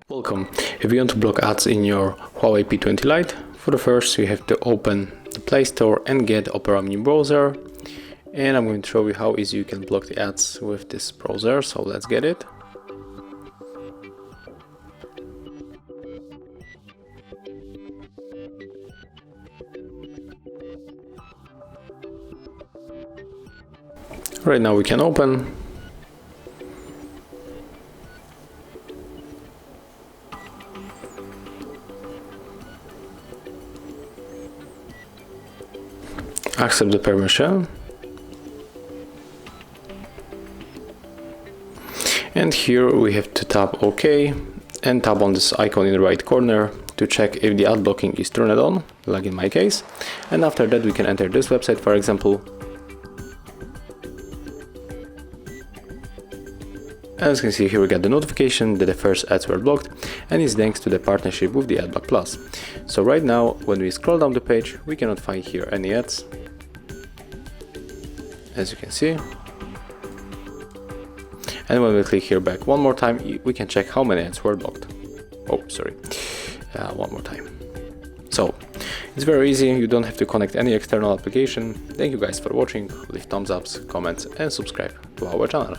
Welcome. If you want to block ads in your HUAWEI P20 Lite, for the first you have to open the Play Store and get Opera Mini browser. And I'm going to show you how easy you can block the ads with this browser, so let's get it. Right now we can open. Accept the permission. And here we have to tap OK and tap on this icon in the right corner to check if the ad blocking is turned on, like in my case. And after that we can enter this website, for example. As you can see here, we got the notification that the first ads were blocked, and it's thanks to the partnership with the AdBlock Plus. So right now, when we scroll down the page, we cannot find here any ads, as you can see. And when we click here back one more time, we can check how many ads were blocked. Oh, sorry, one more time. So it's very easy, you don't have to connect any external application. Thank you guys for watching, leave thumbs ups, comments and subscribe to our channel.